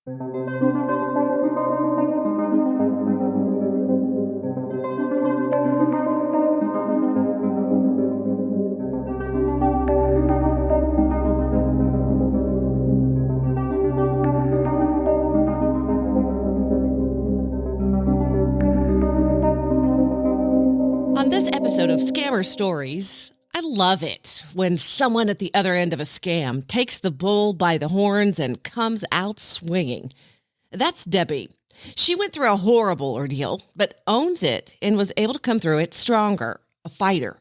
On this episode of Scammer Stories, I love it when someone at the other end of a scam takes the bull by the horns and comes out swinging. That's Debbie. She went through a horrible ordeal, but owns it and was able to come through it stronger, a fighter.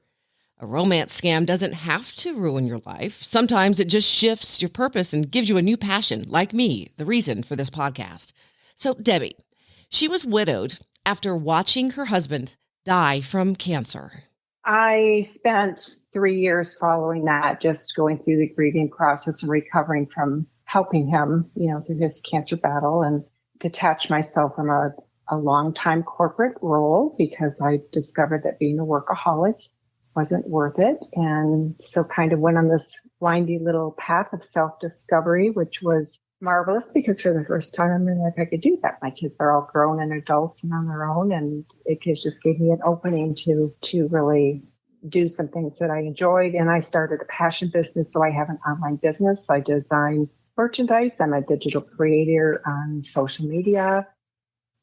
A romance scam doesn't have to ruin your life. Sometimes it just shifts your purpose and gives you a new passion, like me, the reason for this podcast. So, Debbie, she was widowed after watching her husband die from cancer. I spent 3 years following that, just going through the grieving process and recovering from helping him, through his cancer battle, and detach myself from a long-time corporate role because I discovered that being a workaholic wasn't worth it. And so kind of went on this windy little path of self-discovery, which was marvelous because for the first time in my life I could do that. My kids are all grown and adults and on their own, and it just gave me an opening to really do some things that I enjoyed. And I started a passion business, so I have an online business. I design merchandise. I'm a digital creator on social media.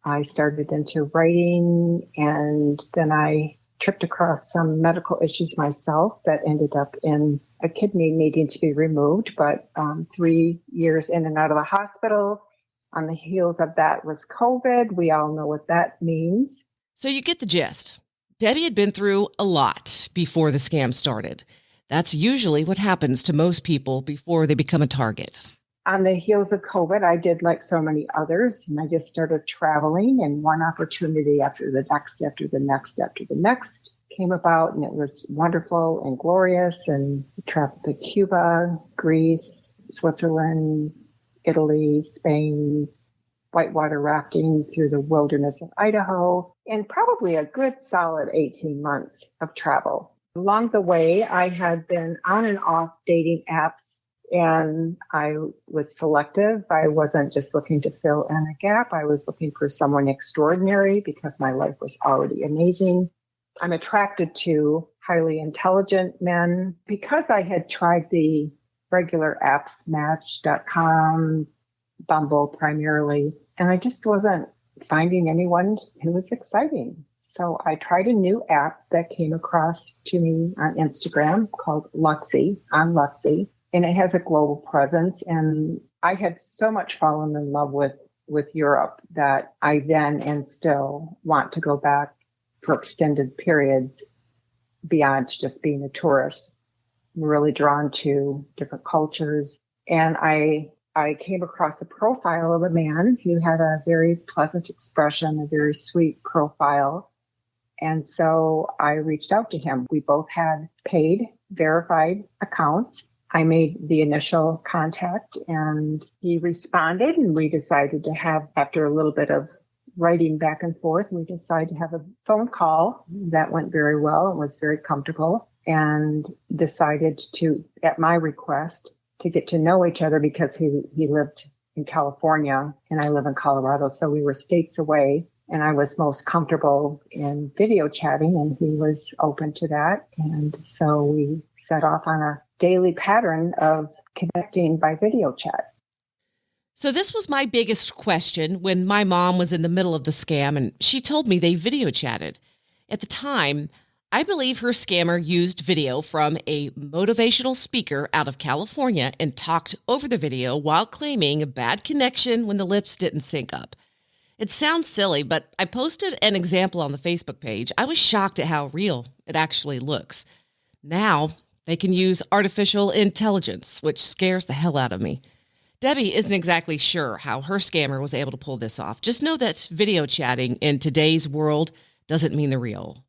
I started into writing, and then I tripped across some medical issues myself that ended up in a kidney needing to be removed. But 3 years in and out of the hospital, on the heels of that was COVID. We all know what that means. So you get the gist. Debbie had been through a lot before the scam started. That's usually what happens to most people before they become a target. On the heels of COVID, I did like so many others, and I just started traveling, and one opportunity after the next came about, and it was wonderful and glorious. And we traveled to Cuba, Greece, Switzerland, Italy, Spain, whitewater rafting through the wilderness of Idaho, and probably a good solid 18 months of travel. Along the way, I had been on and off dating apps, and I was selective. I wasn't just looking to fill in a gap. I was looking for someone extraordinary because my life was already amazing. I'm attracted to highly intelligent men because I had tried the regular apps, Match.com, Bumble primarily, and I just wasn't finding anyone who was exciting. So I tried a new app that came across to me on Instagram called Luxy, on Luxy. And it has a global presence. And I had so much fallen in love with Europe that I then and still want to go back for extended periods beyond just being a tourist. I'm really drawn to different cultures. And I came across a profile of a man who had a very pleasant expression, a very sweet profile. And so I reached out to him. We both had paid, verified accounts. I made the initial contact and he responded, and we decided to have, after a little bit of writing back and forth, we decided to have a phone call that went very well and was very comfortable, and decided to, at my request, to get to know each other because he lived in California and I live in Colorado. So we were states away, and I was most comfortable in video chatting, and he was open to that. And so we set off on a daily pattern of connecting by video chat. So this was my biggest question when my mom was in the middle of the scam, and she told me they video chatted. At the time, I believe her scammer used video from a motivational speaker out of California and talked over the video while claiming a bad connection when the lips didn't sync up. It sounds silly, but I posted an example on the Facebook page. I was shocked at how real it actually looks. Now, they can use artificial intelligence, which scares the hell out of me. Debbie isn't exactly sure how her scammer was able to pull this off. Just know that video chatting in today's world doesn't mean the real.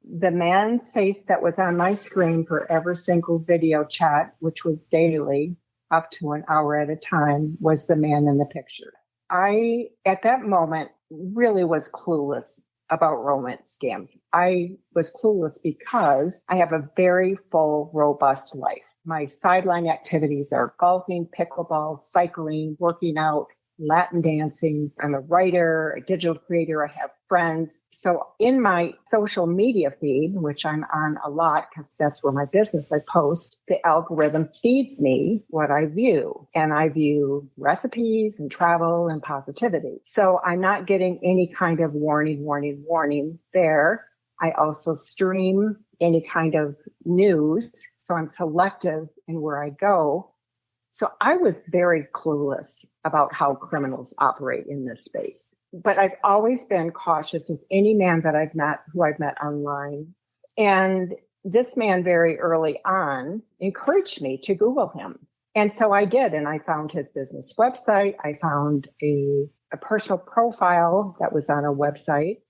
The man's face that was on my screen for every single video chat, which was daily, up to an hour at a time, was the man in the picture. I, at that moment, really was clueless about romance scams. I was clueless because I have a very full, robust life. My sideline activities are golfing, pickleball, cycling, working out, Latin dancing. I'm a writer, a digital creator. I have friends. So in my social media feed, which I'm on a lot because that's where my business I post, the algorithm feeds me what I view. And I view recipes and travel and positivity. So I'm not getting any kind of warning there. I also stream any kind of news. So I'm selective in where I go. So I was very clueless about how criminals operate in this space. But I've always been cautious with any man that I've met, who I've met online. And this man very early on encouraged me to Google him. And so I did. And I found his business website. I found a personal profile that was on a website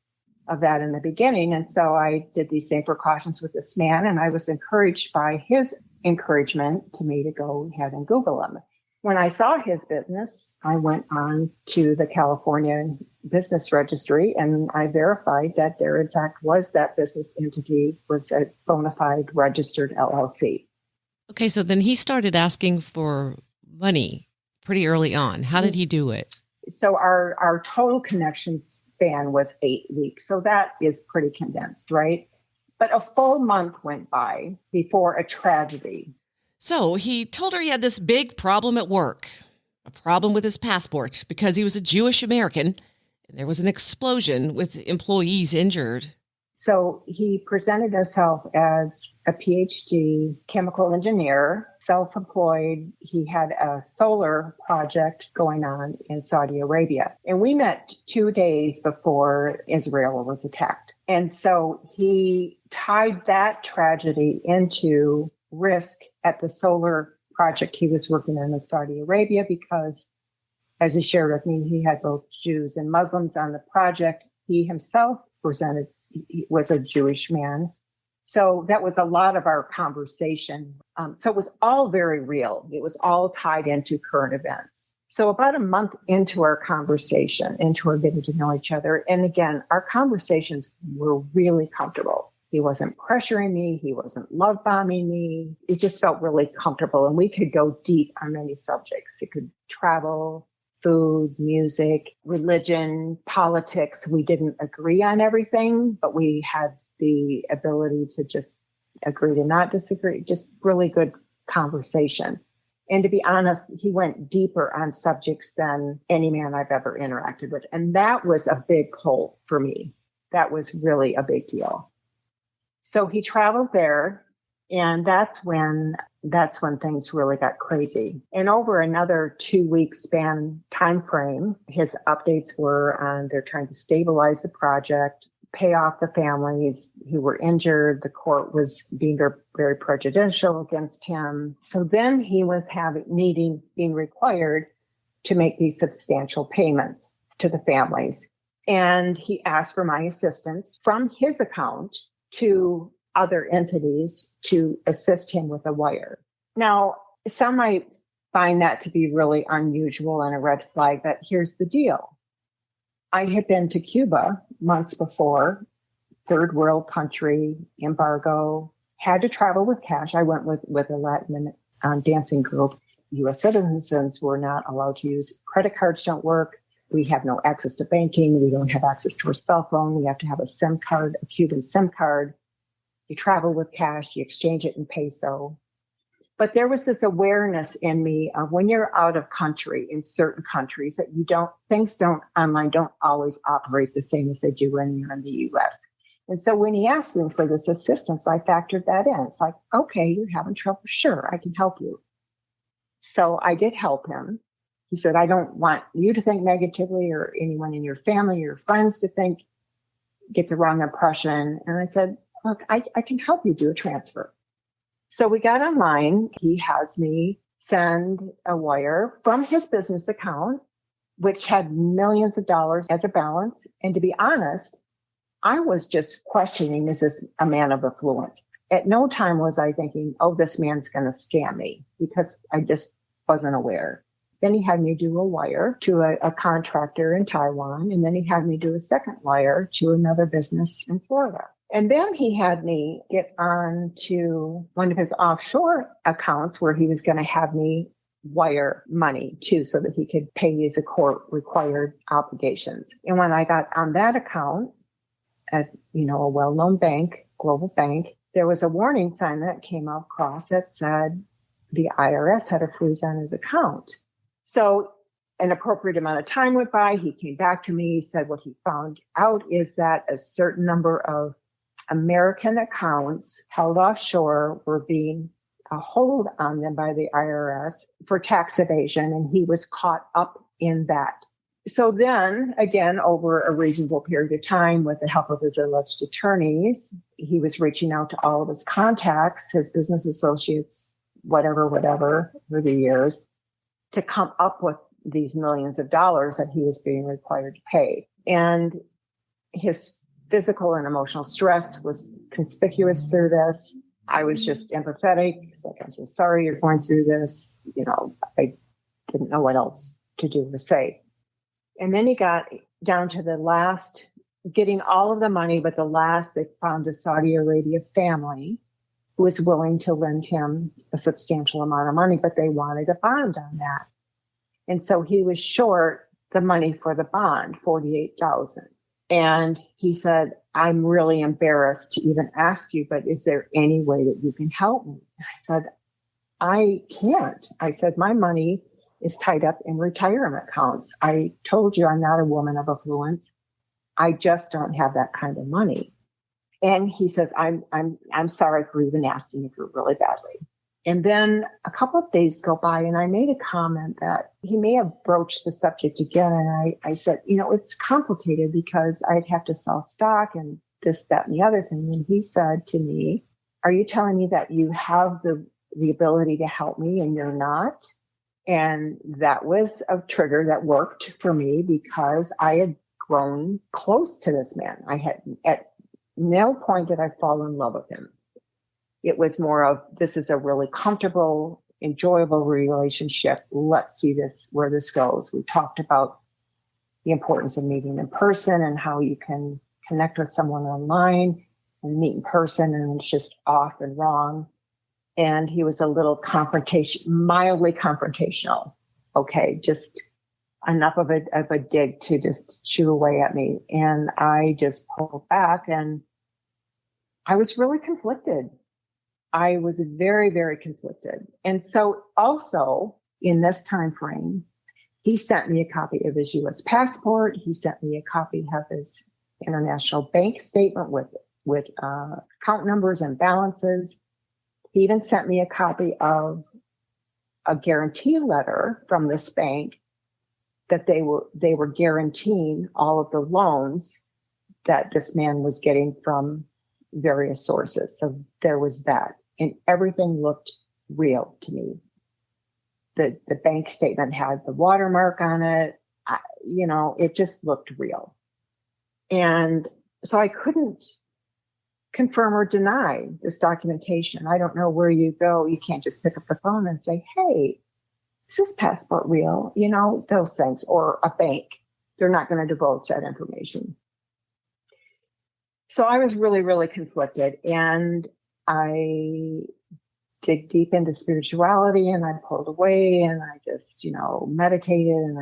of that in the beginning. And so I did these same precautions with this man. And I was encouraged by his encouragement to me to go ahead and Google him. When I saw his business, I went on to the California Business Registry and I verified that there, in fact, was that business entity was a bona fide registered LLC. Okay, so then he started asking for money pretty early on. How did he do it? So our total connection span was 8 weeks. So that is pretty condensed, right? But a full month went by before a tragedy. So he told her he had this big problem at work, a problem with his passport because he was a Jewish American. And there was an explosion with employees injured. So he presented himself as a PhD chemical engineer, self-employed. He had a solar project going on in Saudi Arabia. And we met 2 days before Israel was attacked. And so he tied that tragedy into risk at the solar project he was working on in Saudi Arabia because, as he shared with me, he had both Jews and Muslims on the project. He himself was a Jewish man. So that was a lot of our conversation. So it was all very real. It was all tied into current events. So about a month into our conversation, into our getting to know each other, and again, our conversations were really comfortable. He wasn't pressuring me. He wasn't love bombing me. It just felt really comfortable. And we could go deep on many subjects. It could travel, food, music, religion, politics. We didn't agree on everything, but we had the ability to just agree to not disagree. Just really good conversation. And to be honest, he went deeper on subjects than any man I've ever interacted with. And that was a big pull for me. That was really a big deal. So he traveled there, and that's when things really got crazy. And over another 2-week span time frame, his updates were on they're trying to stabilize the project, pay off the families who were injured. The court was being very, very prejudicial against him. So then he was being required to make these substantial payments to the families. And he asked for my assistance from his account to other entities to assist him with a wire. Now, some might find that to be really unusual and a red flag, but here's the deal. I had been to Cuba months before, third world country, embargo, had to travel with cash. I went with a Latin dancing group. U.S. citizens were not allowed to use credit cards, don't work. We have no access to banking. We don't have access to a cell phone. We have to have a SIM card, a Cuban SIM card. You travel with cash, you exchange it in peso. But there was this awareness in me of when you're out of country in certain countries that things online don't always operate the same as they do when you're in the U.S. And so when he asked me for this assistance, I factored that in. It's like, okay, you're having trouble. Sure, I can help you. So I did help him. He said, I don't want you to think negatively or anyone in your family or friends to get the wrong impression. And I said, look, I can help you do a transfer. So we got online. He has me send a wire from his business account, which had millions of dollars as a balance. And to be honest, I was just questioning, is this a man of affluence? At no time was I thinking, oh, this man's going to scam me, because I just wasn't aware. Then he had me do a wire to a contractor in Taiwan. And then he had me do a second wire to another business in Florida. And then he had me get on to one of his offshore accounts where he was going to have me wire money too, so that he could pay his court required obligations. And when I got on that account at, a well-known bank, global bank, there was a warning sign that came across that said the IRS had a freeze on his account. So an appropriate amount of time went by. He came back to me. He said what he found out is that a certain number of American accounts held offshore were being a hold on them by the IRS for tax evasion, and he was caught up in that. So then, again, over a reasonable period of time, with the help of his alleged attorneys, he was reaching out to all of his contacts, his business associates, whatever, over the years, to come up with these millions of dollars that he was being required to pay. And his physical and emotional stress was conspicuous through this. I was just empathetic. It's like, I'm so sorry you're going through this. I didn't know what else to do or say. And then he got down to the last, getting all of the money, but the last, they found a Saudi Arabia family who was willing to lend him a substantial amount of money, but they wanted a bond on that. And so he was short the money for the bond, $48,000. And he said, I'm really embarrassed to even ask you, but is there any way that you can help me? I said, I can't. I said, my money is tied up in retirement accounts. I told you I'm not a woman of affluence. I just don't have that kind of money. And he says, I'm sorry for even asking you for really badly. And then a couple of days go by, and I made a comment that he may have broached the subject again. And I said, it's complicated because I'd have to sell stock and this, that, and the other thing. And he said to me, are you telling me that you have the ability to help me and you're not? And that was a trigger that worked for me because I had grown close to this man. I had, at no point did I fall in love with him. It was more of, this is a really comfortable, enjoyable relationship. Let's see where this goes. We talked about the importance of meeting in person and how you can connect with someone online and meet in person, and it's just off and wrong. And he was a little mildly confrontational. Okay, just enough of a dig to just chew away at me. And I just pulled back, and I was really conflicted. I was very, very conflicted. And so also in this time frame, he sent me a copy of his U.S. passport. He sent me a copy of his international bank statement with account numbers and balances. He even sent me a copy of a guarantee letter from this bank that they were guaranteeing all of the loans that this man was getting from various sources. So there was that. And everything looked real to me. The bank statement had the watermark on it. It just looked real. And so I couldn't confirm or deny this documentation. I don't know where you go. You can't just pick up the phone and say, hey, is this passport real? Those things. Or a bank. They're not going to divulge that information. So I was really, really conflicted. And I dig deep into spirituality, and I pulled away, and I just, meditated, and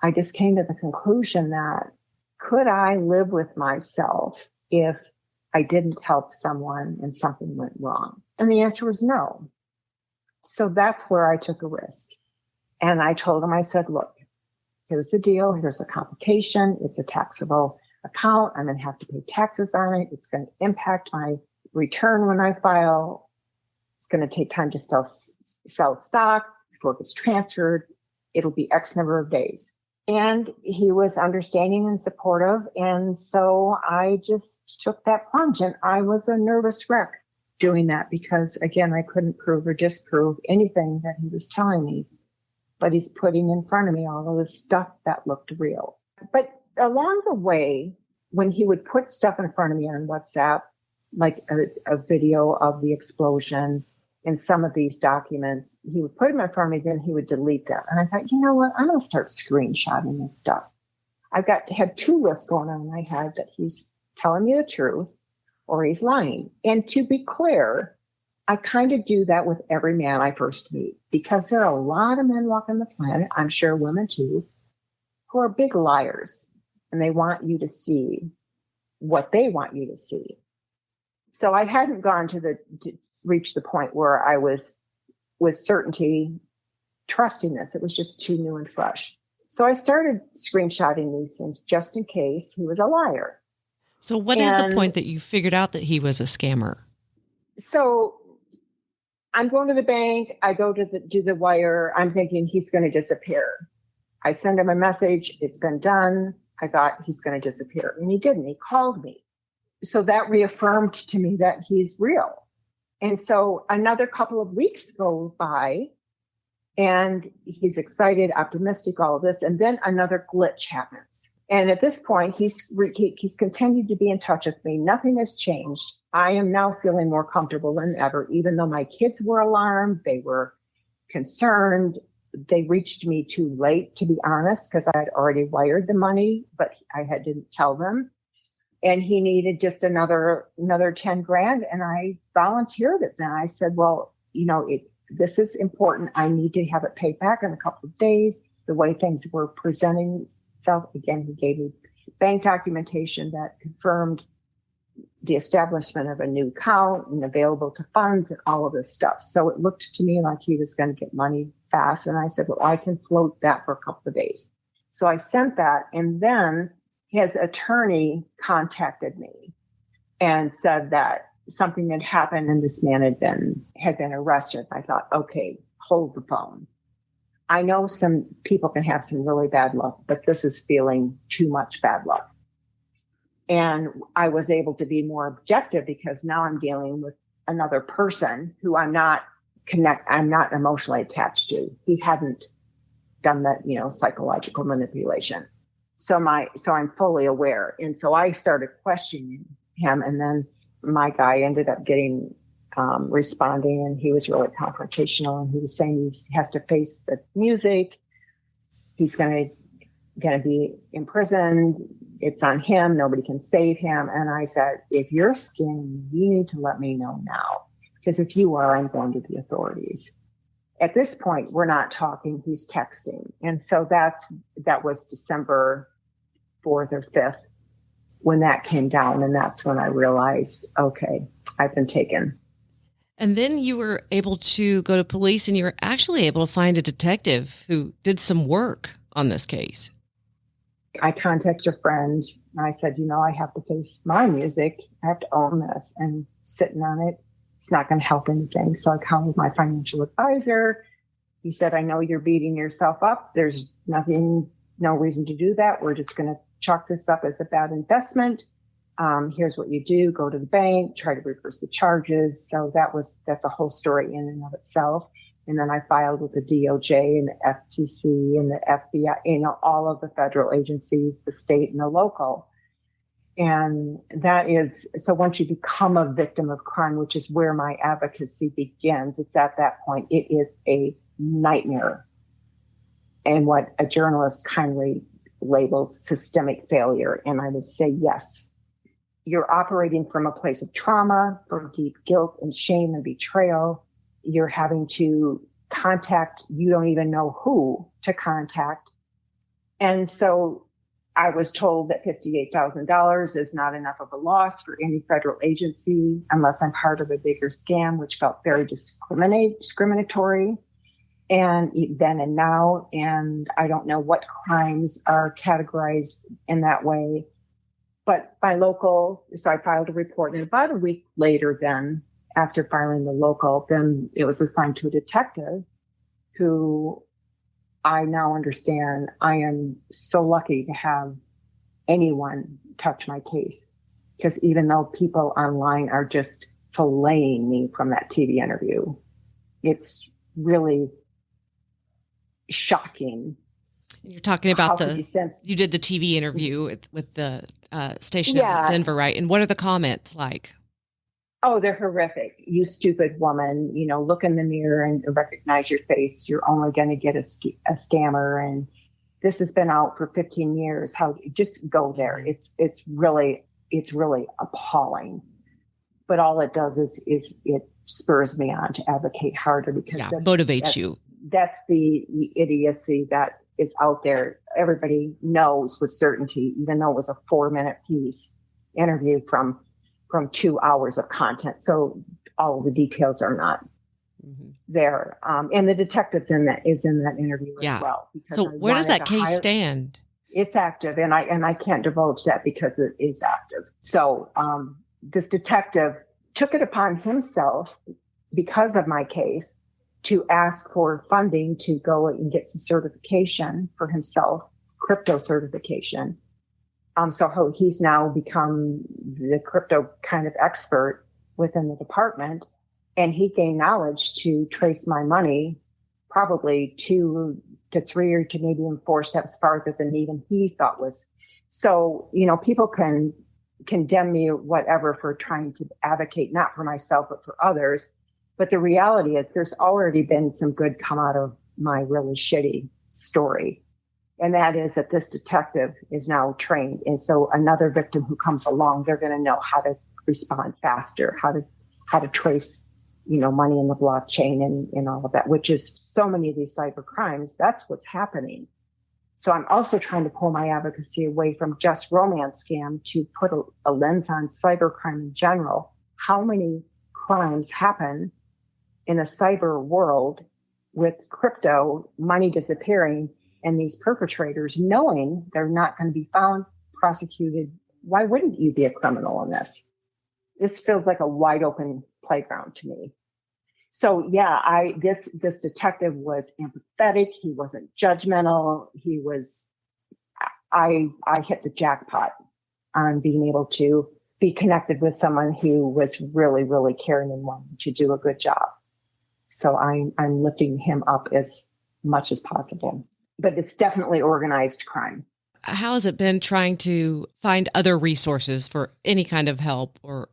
I just came to the conclusion that could I live with myself if I didn't help someone and something went wrong? And the answer was no. So that's where I took a risk. And I told him, I said, look, here's the deal. Here's the complication. It's a taxable account. I'm going to have to pay taxes on it. It's going to impact my return when I file. It's going to take time to sell stock before it gets transferred. It'll be X number of days. And he was understanding and supportive. And so I just took that plunge, and I was a nervous wreck doing that because, again, I couldn't prove or disprove anything that he was telling me, but he's putting in front of me all of this stuff that looked real. But along the way, when he would put stuff in front of me on WhatsApp, like a video of the explosion and some of these documents, he would put them in front of me, then he would delete them. And I thought, you know what? I'm going to start screenshotting this stuff. Had two lists going on in my head that he's telling me the truth or he's lying. And to be clear, I kind of do that with every man I first meet because there are a lot of men walking the planet, I'm sure women too, who are big liars and they want you to see what they want you to see. So I hadn't gone to reach the point where I was with certainty trusting this. It was just too new and fresh. So I started screenshotting these things just in case he was a liar. So what is the point that you figured out that he was a scammer? So I'm going to the bank. I go to do the wire. I'm thinking he's going to disappear. I send him a message. It's been done. I thought he's going to disappear. And he didn't. He called me. So that reaffirmed to me that he's real. And so another couple of weeks go by and he's excited, optimistic, all of this. And then another glitch happens. And at this point, he's continued to be in touch with me. Nothing has changed. I am now feeling more comfortable than ever, even though my kids were alarmed. They were concerned. They reached me too late, to be honest, because I had already wired the money, but I didn't tell them. And he needed just another 10 grand. And I volunteered it. Then I said, well, this is important. I need to have it paid back in a couple of days. The way things were presenting itself. Again, he gave me bank documentation that confirmed the establishment of a new account and available to funds and all of this stuff. So it looked to me like he was going to get money fast. And I said, well, I can float that for a couple of days. So I sent that. And then his attorney contacted me and said that something had happened and this man had been arrested. I thought, okay, hold the phone. I know some people can have some really bad luck, but this is feeling too much bad luck. And I was able to be more objective because now I'm dealing with another person who I'm not emotionally attached to. He hadn't done that, psychological manipulation. So I'm fully aware. And so I started questioning him, and then my guy ended up responding, and he was really confrontational, and he was saying he has to face the music. He's going to be imprisoned. It's on him. Nobody can save him. And I said, if you're scamming, you need to let me know now, because if you are, I'm going to the authorities. At this point, we're not talking. He's texting. And so that was December 4th or 5th when that came down. And that's when I realized, okay, I've been taken. And then you were able to go to police, and you were actually able to find a detective who did some work on this case. I contacted a friend and I said, I have to face my music. I have to own this, and sitting on it, it's not going to help anything. So I called my financial advisor. He said, I know you're beating yourself up. There's no reason to do that. We're just going to chalk this up as a bad investment. Here's what you do. Go to the bank, try to reverse the charges. So that's a whole story in and of itself. And then I filed with the DOJ and the FTC and the FBI, all of the federal agencies, the state and the local. And so once you become a victim of crime, which is where my advocacy begins, it's at that point, it is a nightmare. And what a journalist kindly labeled systemic failure. And I would say, yes, you're operating from a place of trauma, from deep guilt and shame and betrayal. You're having to contact, you don't even know who to contact. And so I was told that $58,000 is not enough of a loss for any federal agency unless I'm part of a bigger scam, which felt very discriminatory. And then and now, and I don't know what crimes are categorized in that way. But so I filed a report, and about a week later then, after filing the local, then it was assigned to a detective who I now understand I am so lucky to have anyone touch my case, because even though people online are just filleting me from that TV interview, it's really shocking. You're talking about you did the TV interview with the station in Denver, right? And what are the comments like? Oh, they're horrific. You stupid woman, look in the mirror and recognize your face. You're only going to get a scammer. And this has been out for 15 years. Just go there. It's really appalling. But all it does is it spurs me on to advocate harder, because motivates you. That's the idiocy that is out there. Everybody knows with certainty, even though it was a 4-minute piece interview from 2 hours of content. So all of the details are not there. And the detective's is in that interview as well. So where does that case stand? It's active, and I can't divulge that because it is active. So this detective took it upon himself, because of my case, to ask for funding to go and get some certification for himself, crypto certification. So he's now become the crypto kind of expert within the department, and he gained knowledge to trace my money probably 2 to 3 or to maybe even 4 steps farther than even he thought was. So, people can condemn me or whatever for trying to advocate, not for myself, but for others. But the reality is there's already been some good come out of my really shitty story. And that is that this detective is now trained. And so another victim who comes along, they're going to know how to respond faster, how to trace, money in the blockchain and all of that, which is so many of these cyber crimes. That's what's happening. So I'm also trying to pull my advocacy away from just romance scam to put a lens on cybercrime in general. How many crimes happen in a cyber world with crypto money disappearing and these perpetrators knowing they're not going to be found, prosecuted? Why wouldn't you be a criminal in this? This feels like a wide open playground to me. So this detective was empathetic. He wasn't judgmental. I hit the jackpot on being able to be connected with someone who was really, really caring and wanting to do a good job. So I'm lifting him up as much as possible. But it's definitely organized crime. How has it been trying to find other resources for any kind of help or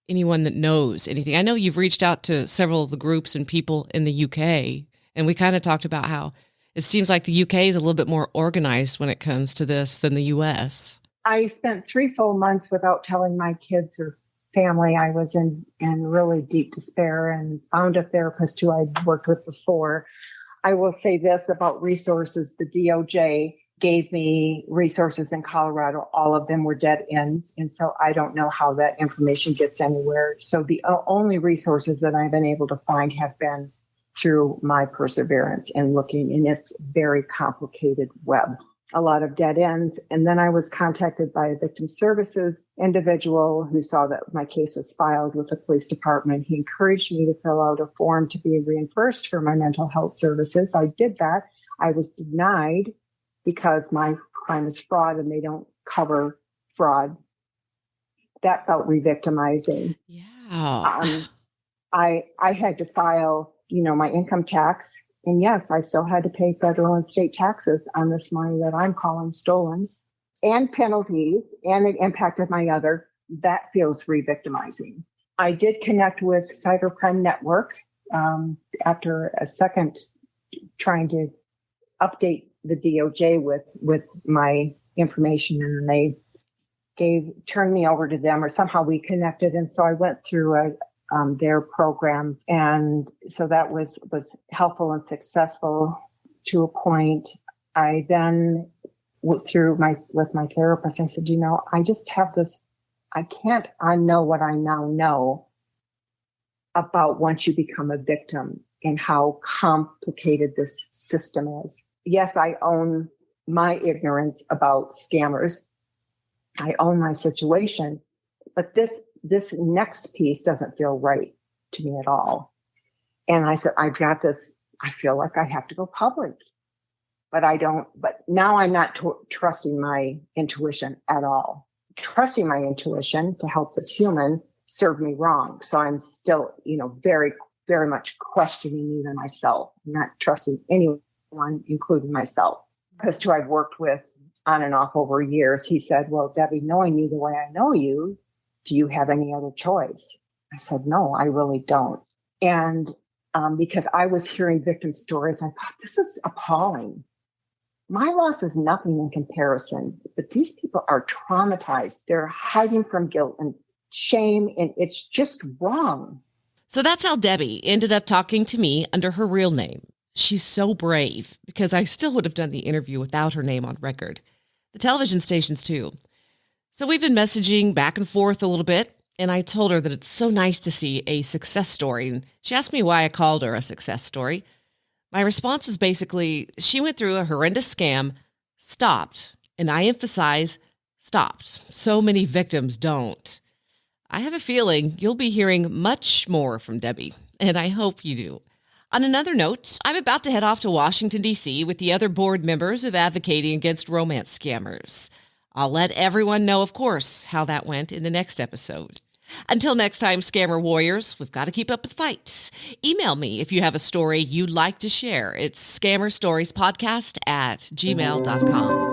anyone that knows anything? I know you've reached out to several of the groups and people in the UK, and we kind of talked about how it seems like the UK is a little bit more organized when it comes to this than the US. I spent 3 full months without telling my kids or family. I was in really deep despair and found a therapist who I'd worked with before. I will say this about resources. The DOJ gave me resources in Colorado. All of them were dead ends. And so I don't know how that information gets anywhere. So the only resources that I've been able to find have been through my perseverance and looking in its very complicated web. A lot of dead ends. And then I was contacted by a victim services individual who saw that my case was filed with the police department. He encouraged me to fill out a form to be reimbursed for my mental health services. I did that. I was denied because my crime is fraud and they don't cover fraud. That felt re-victimizing. Yeah. I had to file, my income tax. And yes, I still had to pay federal and state taxes on this money that I'm calling stolen, and penalties, and it impacted my other. That feels re-victimizing. I did connect with Cybercrime Network after a second trying to update the DOJ with my information, and they turned me over to them, or somehow we connected. And so I went through their program. And so that was helpful and successful to a point. I then went through with my therapist. I said, I just have this, I can't unknow what I now know about once you become a victim and how complicated this system is. Yes, I own my ignorance about scammers. I own my situation, but this next piece doesn't feel right to me at all. And I said, I've got this, I feel like I have to go public, but I don't, but now I'm not trusting my intuition at all. Trusting my intuition to help this human served me wrong. So I'm still, very, very much questioning even myself, not trusting anyone, including myself. Because who I've worked with on and off over years, he said, well, Debbie, knowing you the way I know you, do you have any other choice? I said, no, I really don't. And because I was hearing victim stories, I thought, this is appalling. My loss is nothing in comparison, but these people are traumatized. They're hiding from guilt and shame, and it's just wrong. So that's how Debbie ended up talking to me under her real name. She's so brave because I still would have done the interview without her name on record. The television stations, too. So we've been messaging back and forth a little bit, and I told her that it's so nice to see a success story. And she asked me why I called her a success story. My response was basically, she went through a horrendous scam, stopped, and I emphasize stopped. So many victims don't. I have a feeling you'll be hearing much more from Debbie, and I hope you do. On another note, I'm about to head off to Washington, D.C. with the other board members of Advocating Against Romance Scammers. I'll let everyone know, of course, how that went in the next episode. Until next time, Scammer Warriors, we've got to keep up with the fight. Email me if you have a story you'd like to share. It's scammerstoriespodcast@gmail.com.